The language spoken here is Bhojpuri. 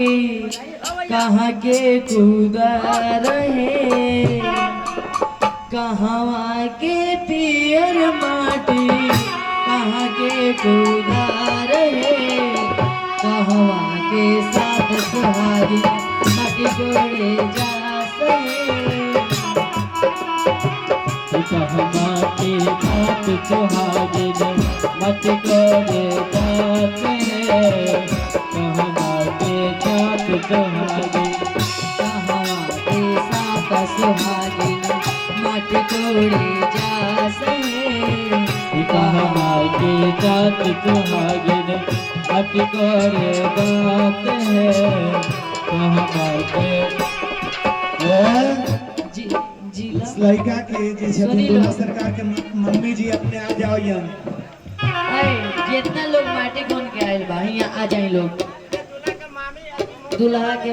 कहाँ के खुदा रहे, कहाँ के पियर माटी, कहाँ के खुदा रहे, कहाँ के साथ सुहागी माटी कोड़े जा कहमा के साथ सुहागिन मत कोड़े जाते हैं, कहमा के साथ सुहागिन, कहवा के साथ सुहागिन माटी कोड़े जा कहमा के साथ सुहागिन मत कोड़े जाते हैं, कहमा के इस लड़का के जैसे दुल्हा सरकार के मम्मी जी अपने आ जाओ यहाँ। जितना लोग माटी खोन के आयल बा यहाँ आ जाए लोग दूल्हा के